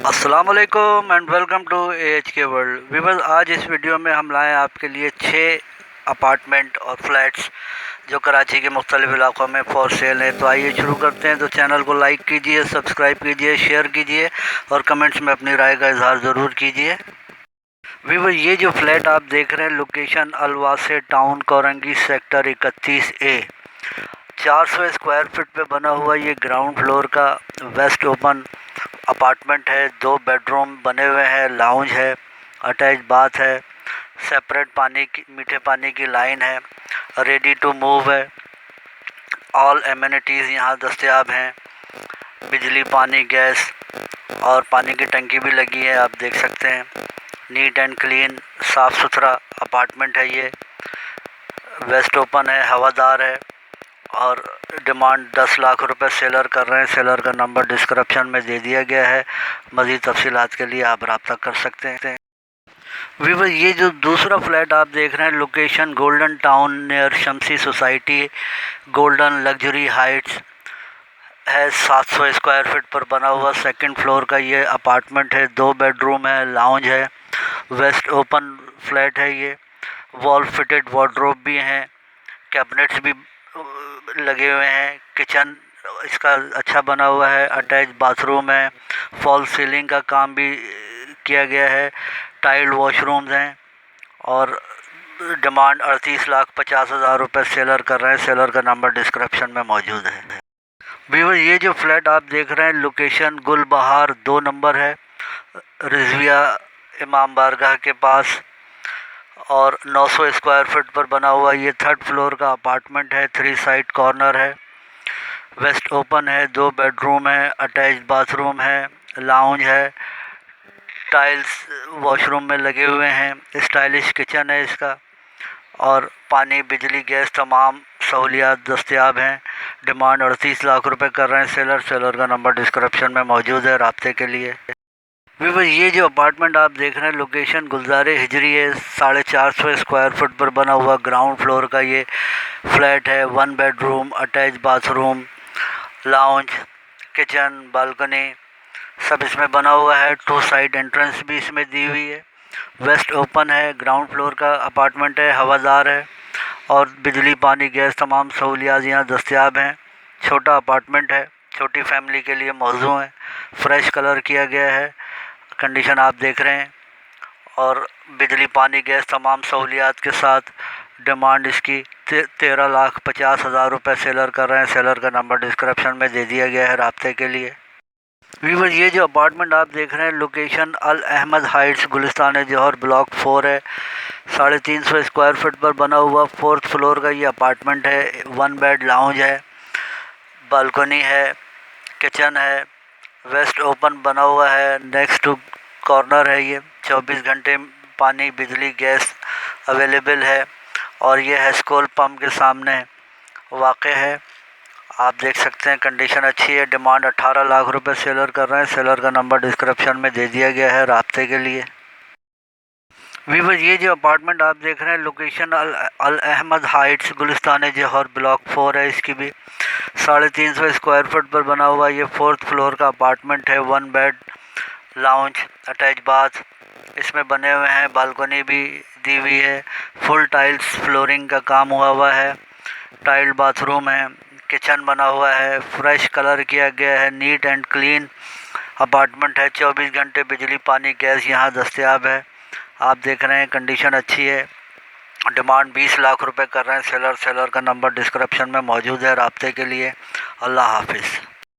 अस्सलाम वालेकुम and welcome to AHK world. Viewers, आज इस वीडियो में हम लाए आपके लिए 6 अपार्टमेंट और फ्लैट्स जो कराची के मुख्तलिफ इलाक़ों में फॉर सेल हैं। तो आइए शुरू करते हैं। तो चैनल को लाइक कीजिए, सब्सक्राइब कीजिए, शेयर कीजिए और कमेंट्स में अपनी राय का इजहार ज़रूर कीजिए। वीवर्स, ये जो फ्लैट आप देख रहे हैं, लोकेशन अलवासे town, Korangi, sector 31A, 400 square feet पे बना हुआ ये ग्राउंड फ्लोर का वेस्ट ओपन अपार्टमेंट है। 2 बेडरूम बने हुए हैं, लाउंज है, अटैच बाथ है, सेपरेट मीठे पानी की लाइन है, रेडी टू मूव है। ऑल एमिनिटीज़ यहाँ दस्तयाब हैं, बिजली, पानी, गैस और पानी की टंकी भी लगी है, आप देख सकते हैं। नीट एंड क्लीन, साफ़ सुथरा अपार्टमेंट है ये। वेस्ट ओपन है, हवादार है और डिमांड 10 लाख रुपए सेलर कर रहे हैं। सेलर का नंबर डिस्क्रिप्शन में दे दिया गया है। मज़ीद तफसीलात के लिए आप रब्ता कर सकते हैं। वीवर, ये जो दूसरा फ्लैट आप देख रहे हैं, लोकेशन गोल्डन टाउन नियर शमसी सोसाइटी, गोल्डन लग्जरी हाइट्स है। 700 स्क्वायर फीट पर बना हुआ सेकंड फ्लोर का ये अपार्टमेंट है। 2 बेडरूम है, लाउंज है, वेस्ट ओपन फ्लैट है ये। वॉल फिटेड वार्डरोब भी हैं, कैबिनेट्स भी लगे हुए हैं। किचन इसका अच्छा बना हुआ है, अटैच बाथरूम है, फॉल सीलिंग का काम भी किया गया है, टाइल्ड वॉशरूम्स हैं और डिमांड 38,50,000 रुपये सेलर कर रहे हैं। सेलर का नंबर डिस्क्रिप्शन में मौजूद है। व्यूअर, ये जो फ्लैट आप देख रहे हैं, लोकेशन गुलबहार 2 नंबर है, रिजविया इमाम बारगाह के पास और 900 स्क्वायर फीट पर बना हुआ ये 3rd फ्लोर का अपार्टमेंट है। 3 साइड कॉर्नर है, वेस्ट ओपन है, 2 बेडरूम है, अटैच बाथरूम है, लाउंज है, टाइल्स वॉशरूम में लगे हुए हैं, स्टाइलिश किचन है इसका और पानी, बिजली, गैस तमाम सहूलियात दस्तयाब हैं। डिमांड 38 लाख रुपए कर रहे हैं सेलर। सेलर का नंबर डिस्क्रिप्शन में मौजूद है रब्ते के लिए। वीवर, ये जो अपार्टमेंट आप देख रहे हैं, लोकेशन गुलज़ारे हिजरी है। 450 स्क्वायर फुट पर बना हुआ ग्राउंड फ्लोर का ये फ्लैट है। 1 bedroom, attach bathroom, lounge, kitchen, balcony सब इसमें बना हुआ है। 2 साइड एंट्रेंस भी इसमें दी हुई है। वेस्ट ओपन है, ग्राउंड फ्लोर का अपार्टमेंट है, हवादार है और बिजली, पानी, गैस तमाम सहूलियात यहाँ दस्तयाब हैं। छोटा अपार्टमेंट है, छोटी फैमिली के लिए मौजू है। फ्रेश कलर किया गया है, कंडीशन आप देख रहे हैं और बिजली, पानी, गैस तमाम सहूलियात के साथ डिमांड इसकी 13,50,000 रुपये सेलर कर रहे हैं। सेलर का नंबर डिस्क्रिप्शन में दे दिया गया है रब्ते के लिए। वीवर, ये जो अपार्टमेंट आप देख रहे हैं, लोकेशन अल अहमद हाइट्स, गुलिस्तान जौहर, ब्लॉक 4 है। 350 स्क्वायर फीट पर बना हुआ 4th फ्लोर का ये अपार्टमेंट है। 1 बेड, लाउंज है, बालकनी है, किचन है, वेस्ट ओपन बना हुआ है, नेक्स्ट टू कॉर्नर है ये। 24 घंटे पानी, बिजली, गैस अवेलेबल है और ये हेस्कोल पम्प के सामने वाक़ है। आप देख सकते हैं कंडीशन अच्छी है। डिमांड 18 लाख रुपए सेलर कर रहे हैं। सेलर का नंबर डिस्क्रिप्शन में दे दिया गया है रब्ते के लिए। वीवर, ये जो अपार्टमेंट आप देख रहे हैं, लोकेशन अल अहमद हाइट्स, गुलिस्तान जौहर, ब्लॉक 4 है। इसकी भी 350 स्क्वायर फुट पर बना हुआ ये 4th फ्लोर का अपार्टमेंट है। 1 बेड, लाउंज, अटैच बाथ इसमें बने हुए हैं, बालकनी भी दी हुई है। फुल टाइल्स फ्लोरिंग का काम हुआ है, टाइल्ड बाथरूम है, किचन बना हुआ है, फ्रेश कलर किया गया है, नीट एंड क्लीन अपार्टमेंट है। 24 घंटे बिजली, पानी, गैस यहाँ दस्तयाब है। आप देख रहे हैं कंडीशन अच्छी है। डिमांड 20 लाख रुपए कर रहे हैं सेलर। सेलर का नंबर डिस्क्रिप्शन में मौजूद है रब्ते के लिए। अल्लाह हाफिज़।